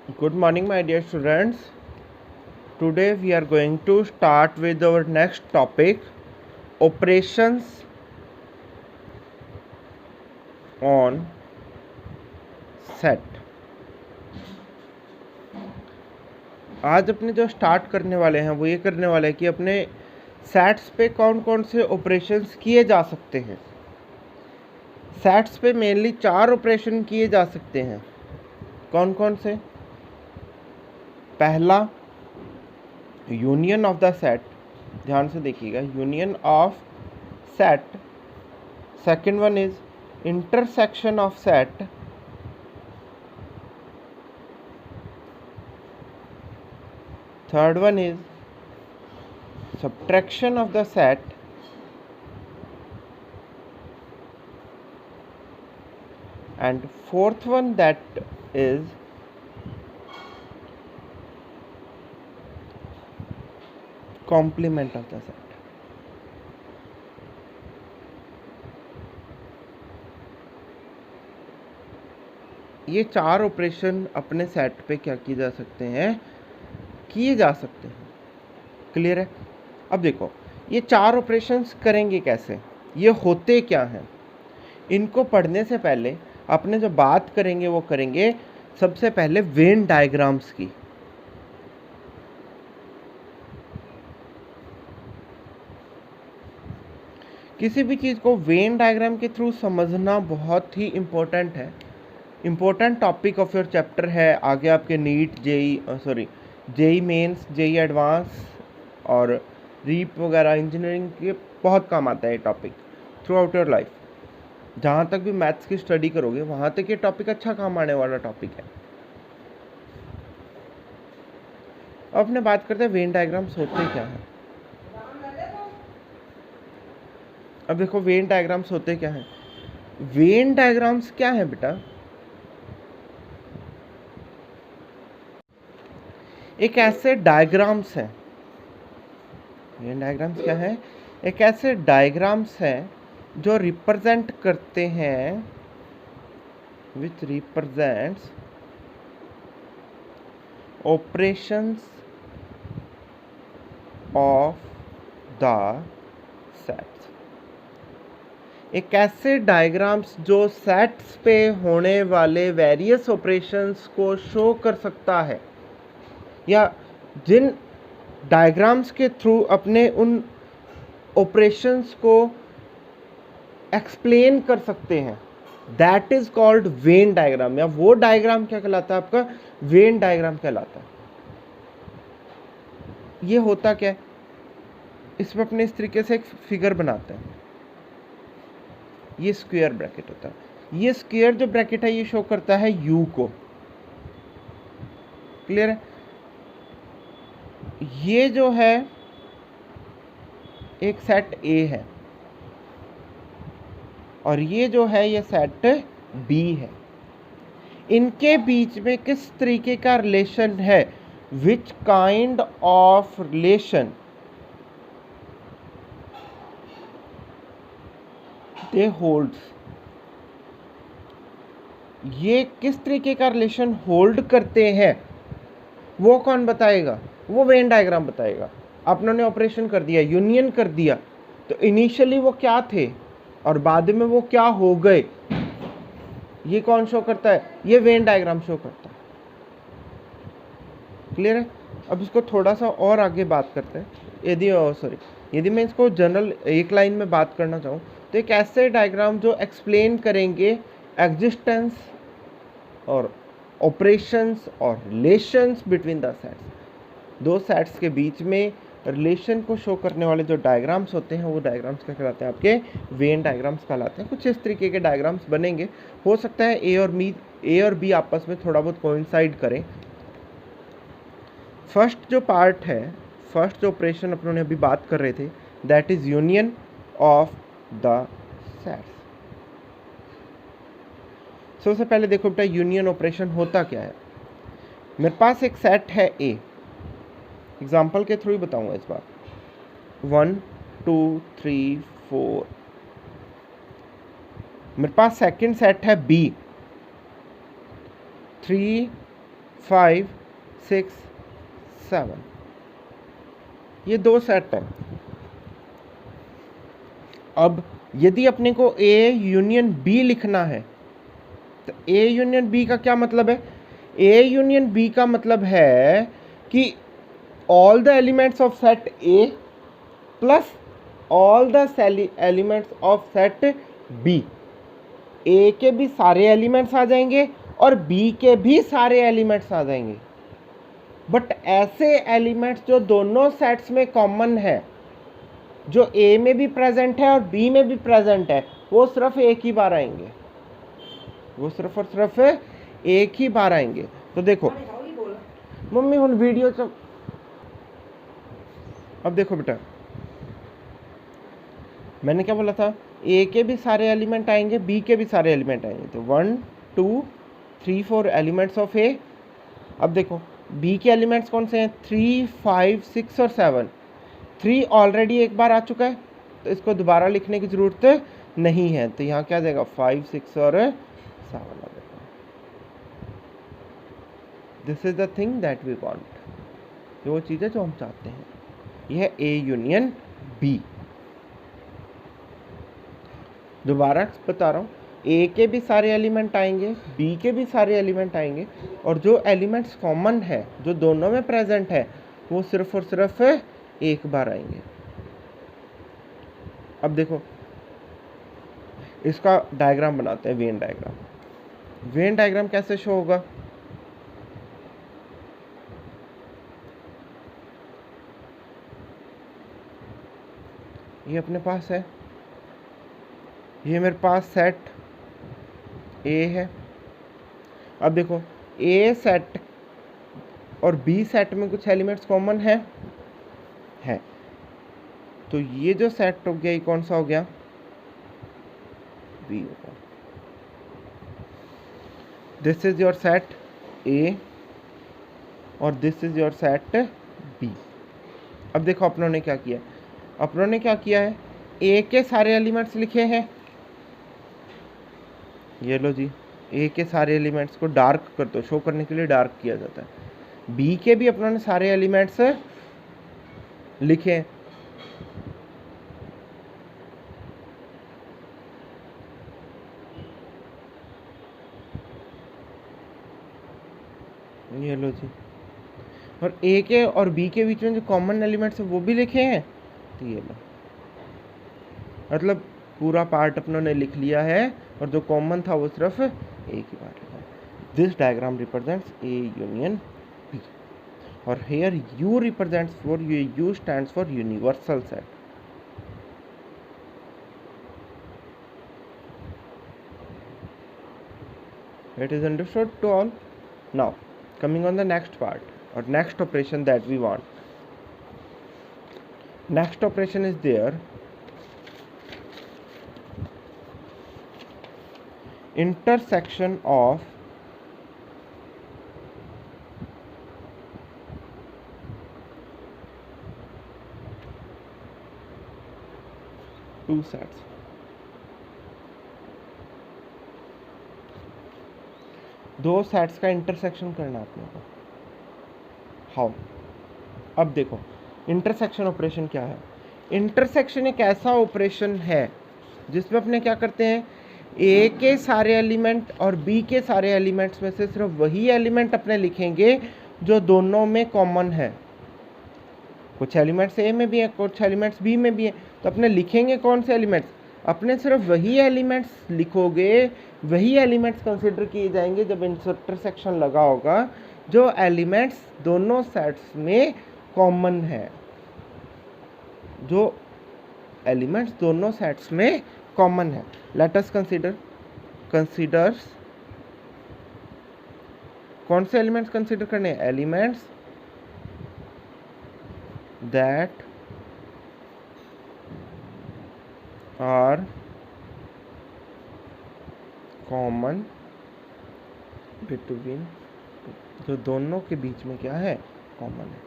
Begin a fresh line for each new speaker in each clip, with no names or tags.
Good morning, my dear students. Today we are going to start with our next topic, operations on set. आज अपने जो start करने वाले हैं वो ये करने वाले हैं कि अपने सेट्स पे कौन कौन से ऑपरेशंस किए जा सकते हैं। सेट्स पे मेनली 4 ऑपरेशन किए जा सकते हैं। कौन कौन से? पहला, यूनियन ऑफ द सेट, ध्यान से देखिएगा, union of set. Second one is intersection of set. Third one is subtraction of the set. And fourth one, that is complement of the set. ये 4 ऑपरेशन अपने सेट पे क्या किए जा सकते हैं, किए जा सकते हैं। क्लियर है? अब देखो, ये 4 ऑपरेशंस करेंगे कैसे, ये होते क्या हैं, इनको पढ़ने से पहले अपने जो बात करेंगे वो करेंगे सबसे पहले वेन डायग्राम्स की। किसी भी चीज़ को वेन डायग्राम के थ्रू समझना बहुत ही इम्पोर्टेंट है, important topic of your chapter है। आगे आपके NEET, JEE mains, JEE advance और रीप वगैरह इंजीनियरिंग के बहुत काम आता है ये topic throughout your life. जहाँ तक भी मैथ्स की स्टडी करोगे वहाँ तक ये टॉपिक अच्छा काम आने वाला टॉपिक है। अब अपने बात करते हैं वेन डायग्राम्स होते क्या हैं। अब देखो, वेन डायग्राम्स होते क्या हैं। वेन डायग्राम्स क्या है बेटा? एक ऐसे डायग्राम्स हैं, वेन डायग्राम्स क्या है? एक ऐसे डायग्राम्स हैं जो रिप्रेजेंट करते हैं, विच represents operations of the sets. एक ऐसे डायग्राम्स जो सेट्स पे होने वाले वेरियस ऑपरेशंस को शो कर सकता है, या जिन डायग्राम्स के थ्रू अपने उन ऑपरेशंस को एक्सप्लेन कर सकते हैं, that is called Venn diagram. या वो डायग्राम क्या कहलाता है? आपका वेन डायग्राम कहलाता है। ये होता क्या है, इसमें अपने इस तरीके से एक फिगर बनाते हैं। ये स्क्वायर ब्रैकेट होता है। ये स्क्वायर जो ब्रैकेट है ये शो करता है यू को। क्लियर है? ये जो है एक सेट ए है और ये जो है ये सेट बी है। इनके बीच में किस तरीके का रिलेशन है, which kind of relation they holds. ये किस तरीके का रिलेशन होल्ड करते हैं वो कौन बताएगा? वो वेन डायग्राम बताएगा। आपने ऑपरेशन कर दिया, यूनियन कर दिया, तो इनिशियली वो क्या थे और बाद में वो क्या हो गए, ये कौन शो करता है? ये वेन डायग्राम शो करता है। क्लियर है? अब इसको थोड़ा सा और आगे बात करते हैं। यदि मैं इसको जनरल एक लाइन में बात करना चाहूँ तो एक ऐसे डायग्राम जो एक्सप्लेन करेंगे एग्जिस्टेंस और ऑपरेशंस और रिलेशंस बिटवीन द सेट्स। दो सेट्स के बीच में रिलेशन को शो करने वाले जो डायग्राम्स होते हैं वो डायग्राम्स क्या कहलाते हैं? आपके वेन डायग्राम्स कहलाते हैं। कुछ इस तरीके के डायग्राम्स बनेंगे। हो सकता है ए और बी आपस में थोड़ा बहुत कोइंसाइड करें। फर्स्ट जो पार्ट है, फर्स्ट जो ऑपरेशन अपने अभी बात कर रहे थे, that is union of the sets. सबसे पहले देखो बेटा, यूनियन ऑपरेशन होता क्या है। मेरे पास एक सेट है ए, एग्जाम्पल के थ्रू ही बताऊंगा इस बार। 1 2 3 4। मेरे पास सेकंड सेट है बी, 3 5 6 7, ये 2 सेट है। अब यदि अपने को ए यूनियन बी लिखना है तो ए यूनियन बी का क्या मतलब है? ए यूनियन बी का मतलब है कि all the elements of set a plus all the elements of set b. A के भी सारे एलिमेंट्स आ जाएंगे और बी के भी सारे एलिमेंट्स आ जाएंगे, बट ऐसे एलिमेंट्स जो दोनों सेट्स में कॉमन है, जो ए में भी प्रेजेंट है और बी में भी प्रेजेंट है, वो सिर्फ एक ही बार आएंगे, वो सिर्फ और सिर्फ एक ही बार आएंगे। तो देखो मम्मी हुन वीडियो तो अब देखो बेटा, मैंने क्या बोला था, ए के भी सारे एलिमेंट आएंगे, बी के भी सारे एलिमेंट आएंगे। तो 1 2 3 4 एलिमेंट्स ऑफ ए। अब देखो बी के एलिमेंट्स कौन से हैं? 3 5 6 और 7। 3 ऑलरेडी एक बार आ चुका है तो इसको दोबारा लिखने की ज़रूरत नहीं है। तो यहाँ क्या देगा? 5 6 और 7 आ जाएगा। This is the thing that we want, ये वो चीज़ है जो हम चाहते हैं। यह ए यूनियन बी। दोबारा बता रहा हूँ, ए के भी सारे एलिमेंट आएंगे, बी के भी सारे एलिमेंट आएंगे, और जो एलिमेंट्स कॉमन है, जो दोनों में प्रेजेंट है, वो सिर्फ और सिर्फ एक बार आएंगे। अब देखो इसका डायग्राम बनाते हैं, वेन डायग्राम। वेन डायग्राम कैसे शो होगा? ये अपने पास है, ये मेरे पास सेट ए है। अब देखो ए सेट और बी सेट में कुछ एलिमेंट्स कॉमन है। तो ये जो सेट हो गया, ये कौन सा हो गया? बी होगा। This is your set a और this is your set b. अब देखो अपनों ने क्या किया, अपनों ने क्या किया है, ए के सारे एलिमेंट्स लिखे हैं, ये लो जी, ए के सारे एलिमेंट्स को डार्क कर दो, शो करने के लिए डार्क किया जाता है। बी के भी अपनों ने सारे एलिमेंट्स लिखे, ये लो जी, और ए के और बी के बीच में जो कॉमन एलिमेंट्स है वो भी लिखे हैं। तो ये लो, मतलब पूरा पार्ट अपनों ने लिख लिया है और जो कॉमन था वो सिर्फ एक ही बार लिखा है। This diagram represents a union b, और here u represents for u stands for universal set. It is understood to all? Now coming on the next part or next operation that we want. Next operation is there, intersection of two sets. दो sets का intersection करना आपने को। How? अब देखो intersection operation क्या है। Intersection एक ऐसा ऑपरेशन है जिसमें अपने क्या करते हैं, ए के सारे एलिमेंट और बी के सारे एलिमेंट्स में से सिर्फ वही एलिमेंट अपने लिखेंगे जो दोनों में कॉमन है। कुछ एलिमेंट्स ए में भी हैं, कुछ एलिमेंट्स बी में भी हैं, तो अपने लिखेंगे कौन से एलिमेंट्स? अपने सिर्फ वही एलिमेंट्स लिखोगे, वही एलिमेंट्स कंसिडर किए जाएंगे जब इंटरसेक्शन लगा होगा जो एलिमेंट्स दोनों सेट्स में कॉमन है, जो एलिमेंट्स दोनों सेट्स में कॉमन है। लेट अस कंसीडर्स कौन से एलिमेंट्स कंसिडर करने हैं? Elements that are common between, जो दोनों के बीच में क्या है? कॉमन है।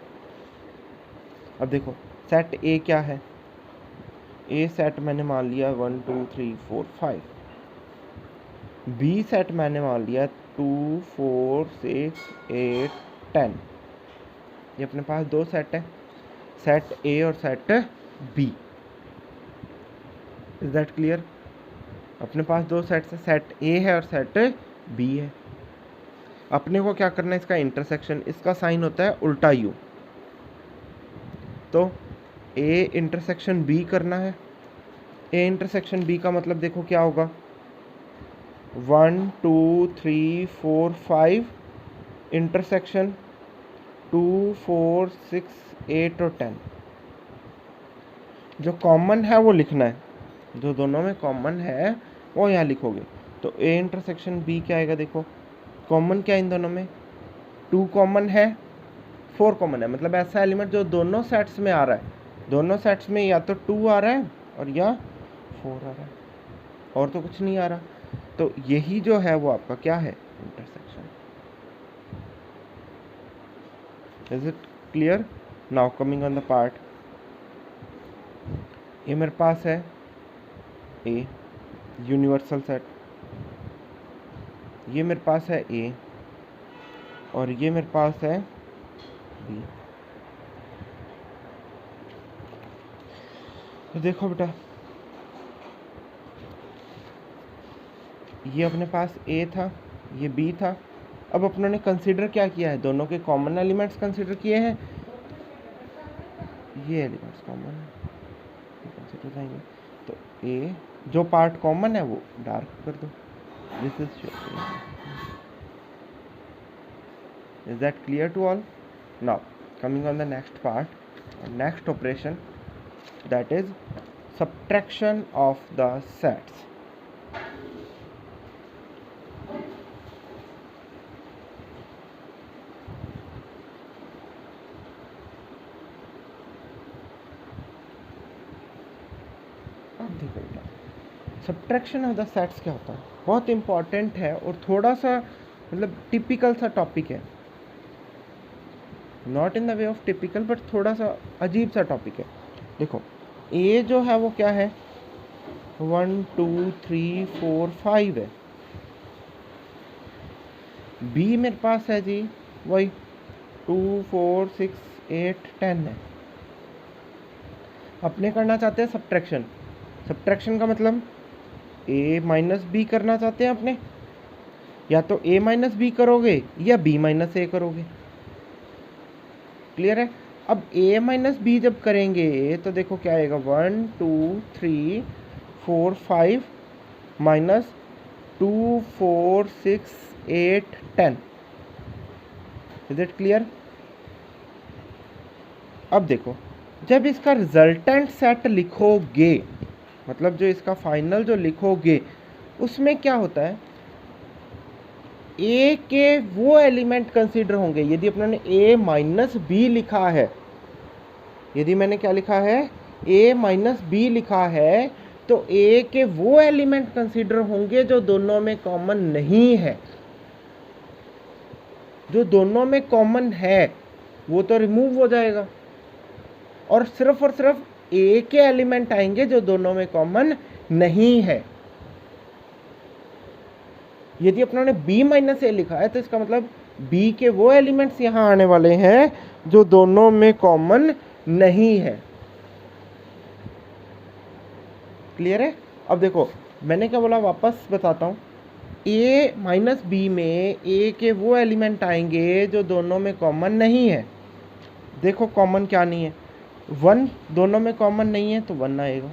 अब देखो सेट ए क्या है? ए सेट मैंने मान लिया 1 2 3 4 5। बी सेट मैंने मान लिया 2 4 6 8 10। ये अपने पास दो सेट है, सेट ए और set b. Is that clear? अपने पास दो सेट्स है, सेट ए है और सेट बी है। अपने को क्या करना है, इसका इंटरसेक्शन, इसका साइन होता है उल्टा यू, तो ए इंटरसेक्शन बी करना है। ए इंटरसेक्शन बी का मतलब देखो क्या होगा, 1 2 3 4 5 इंटरसेक्शन 2 4 6 8 और 10। जो कॉमन है वो लिखना है, जो दोनों में कॉमन है वो यहाँ लिखोगे। तो ए इंटरसेक्शन बी क्या आएगा, देखो कॉमन क्या इन दोनों में, 2 कॉमन है, 4 कॉमन है, मतलब ऐसा एलिमेंट जो दोनों सेट्स में आ रहा है, दोनों सेट्स में या तो 2 आ रहा है और या 4 आ रहा है, और तो कुछ नहीं आ रहा। तो यही जो है वो आपका क्या है, intersection. Is it clear? Now coming on the part, ये मेरे पास है ए यूनिवर्सल सेट, ये मेरे पास है ए और ये मेरे पास है बी। तो देखो बेटा, ये अपने पास ए था, ये बी था। अब अपनों ने कंसीडर क्या किया है, दोनों के कॉमन एलिमेंट्स कंसीडर किए हैं। ये एलिमेंट्स कॉमन है, कंसीडर करेंगे तो ए जो पार्ट कॉमन है वो डार्क कर दो। This is that clear to all? Now coming on the next part, next operation, that is subtraction of the sets। अब देखो बेटा, सब्ट्रैक्शन ऑफ द सेट्स क्या होता है, बहुत इंपॉर्टेंट है और थोड़ा सा मतलब टिपिकल सा टॉपिक है, not in the way of typical but थोड़ा सा अजीब सा टॉपिक है। देखो ए जो है वो क्या है, 1 2 3 4 5 है। बी मेरे पास है जी वही 2 4 6 8 10 है। अपने करना चाहते हैं सब्ट्रैक्शन, सब्ट्रैक्शन का मतलब ए माइनस बी करना चाहते हैं अपने, या तो ए माइनस बी करोगे या बी माइनस ए करोगे। क्लियर है? अब a माइनस बी जब करेंगे तो देखो क्या आएगा, 1 2 3 4 5 माइनस 2 4 6 8 10। Is it clear? अब देखो, जब इसका रिजल्टेंट सेट लिखोगे, मतलब जो इसका फाइनल जो लिखोगे, उसमें क्या होता है, a के वो एलिमेंट कंसीडर होंगे। यदि अपने a माइनस बी लिखा है, यदि मैंने क्या लिखा है, a माइनस बी लिखा है, तो a के वो एलिमेंट कंसीडर होंगे जो दोनों में कॉमन नहीं है। जो दोनों में कॉमन है वो तो रिमूव हो जाएगा और सिर्फ a के एलिमेंट आएंगे जो दोनों में कॉमन नहीं है। यदि अपनों ने b माइनस ए लिखा है तो इसका मतलब b के वो एलिमेंट्स यहाँ आने वाले हैं जो दोनों में कॉमन नहीं है। क्लियर है? अब देखो मैंने क्या बोला, वापस बताता हूँ, a माइनस बी में a के वो एलिमेंट आएंगे जो दोनों में कॉमन नहीं है। देखो कॉमन क्या नहीं है, 1 दोनों में कॉमन नहीं है तो 1 आएगा,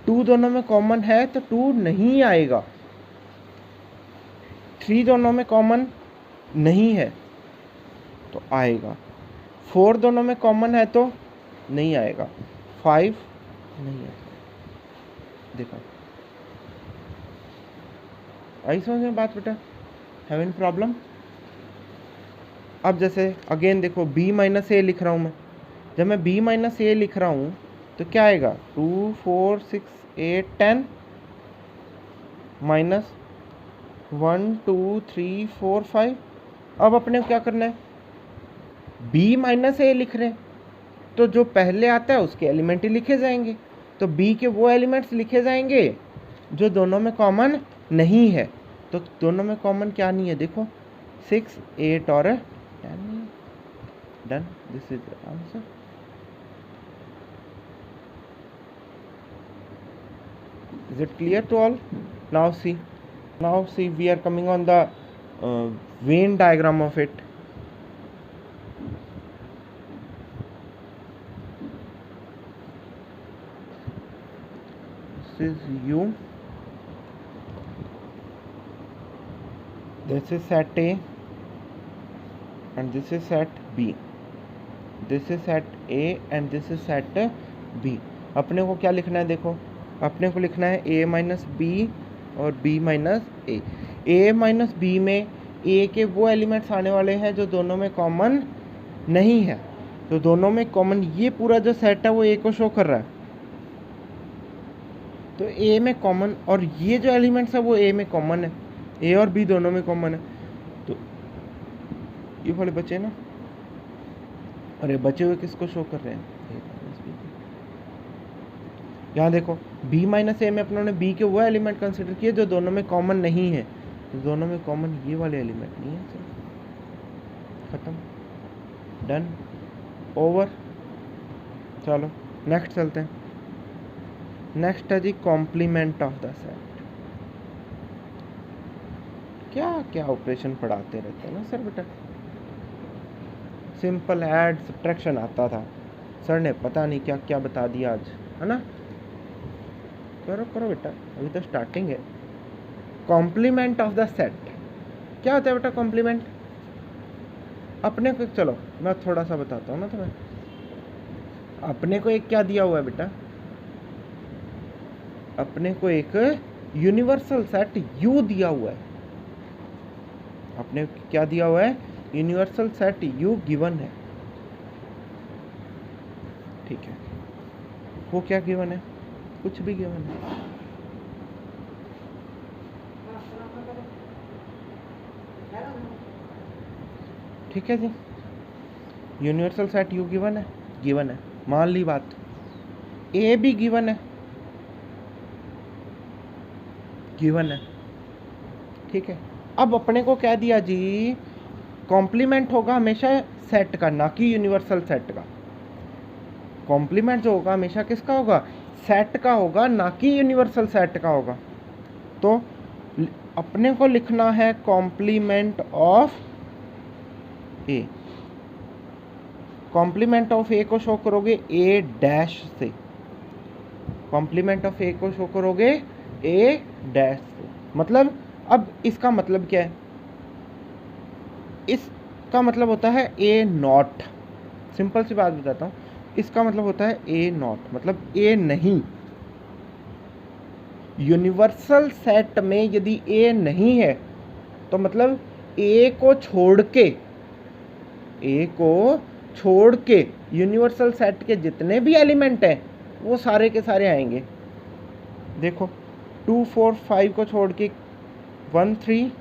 2 दोनों में कॉमन है तो 2 नहीं आएगा, 3 दोनों में कॉमन नहीं है तो आएगा, 4 दोनों में कॉमन है तो नहीं आएगा, 5 नहीं आएगा। देखो आई समझ में बात बेटा? Have any problem? अब जैसे अगेन देखो b माइनस ए लिख रहा हूँ मैं, जब मैं b माइनस ए लिख रहा हूँ तो क्या आएगा, 2 4 6 8 10 माइनस 1 2 3 4 5। अब अपने को क्या करना है, b माइनस ए लिख रहे हैं तो जो पहले आता है उसके एलिमेंट ही लिखे जाएंगे, तो b के वो एलिमेंट्स लिखे जाएंगे जो दोनों में कॉमन नहीं है। तो दोनों में कॉमन क्या नहीं है, देखो 6, 8 और 10. Done. This is the answer. Is it clear to all? Now see. We are coming on the Venn diagram of it. This is U. This is set A and this is set B. This is set A and this is set B. अपने को क्या लिखना है? देखो, अपने को लिखना है A माइनस बी और B minus a. A minus b में A के वो एलिमेंट्स आने वाले हैं जो दोनों में कॉमन नहीं है. तो दोनों में कॉमन ये पूरा जो सेट है वो A को शो कर रहा है. तो A में कॉमन और ये जो एलिमेंट्स है वो A में कॉमन है. A और B दोनों में कॉमन है. तो ये वाले बचे ना, और ये बचे हुए किसको शो कर रहे हैं? यहाँ देखो B माइनस ए में अपनों ने B के वो एलिमेंट कंसिडर किए जो दोनों में कॉमन नहीं है. तो दोनों में कॉमन ये वाले एलिमेंट नहीं है. चलो खत्म, डन, ओवर. चलो नेक्स्ट चलते हैं. नेक्स्ट है जी कॉम्प्लीमेंट ऑफ द सेट. क्या क्या ऑपरेशन पढ़ाते रहते हैं ना सर बेटा. सिंपल ऐड सब्ट्रैक्शन आता था, सर ने पता नहीं क्या क्या बता दिया आज, है ना. करो करो बेटा, अभी तो स्टार्टिंग है. कॉम्प्लीमेंट ऑफ द सेट क्या होता है बेटा? कॉम्प्लीमेंट अपने को, चलो मैं थोड़ा सा बताता हूँ ना तुम्हें. अपने को एक क्या दिया हुआ है बेटा? अपने को एक यूनिवर्सल सेट U दिया हुआ है. अपने क्या दिया हुआ है? यूनिवर्सल सेट U गिवन है. ठीक है, वो क्या गिवन है? कुछ भी गिवन है. ठीक है जी, यूनिवर्सल सेट U गिवन है. गिवन है, मान ली बात. A भी गिवन है, गिवन है. ठीक है, अब अपने को क्या दिया जी? कॉम्प्लीमेंट होगा हमेशा सेट का, ना कि यूनिवर्सल सेट का. कॉम्प्लीमेंट जो होगा हमेशा किसका होगा? सेट का होगा, ना कि यूनिवर्सल सेट का होगा. तो अपने को लिखना है complement of a. Complement of a को शो करोगे ए डैश से. कॉम्प्लीमेंट ऑफ ए को शो करोगे ए डैश से. मतलब अब इसका मतलब क्या है? इसका मतलब होता है ए नॉट. सिंपल सी बात बताता हूँ, इसका मतलब होता है ए नॉट, मतलब ए नहीं. यूनिवर्सल सेट में यदि ए नहीं है तो मतलब ए को छोड़ के यूनिवर्सल सेट के जितने भी एलिमेंट हैं वो सारे के सारे आएंगे. देखो 2 4 5 को छोड़ के 1 3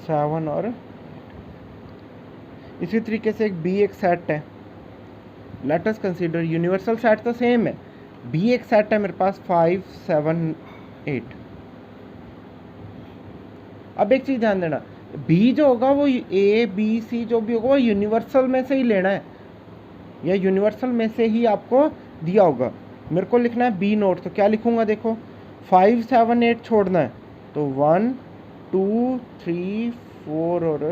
7 और 8. इसी तरीके से एक बी एक सेट है. Let us consider universal set तो सेम है. बी एक सेट है मेरे पास 5 7 8. अब एक चीज ध्यान देना, बी जो होगा वो ए बी सी जो भी होगा वो यूनिवर्सल में से ही लेना है, या यूनिवर्सल में से ही आपको दिया होगा. मेरे को लिखना है बी नोट. तो क्या लिखूंगा? देखो 5 7 8 छोड़ना है तो 1 2 3 4 और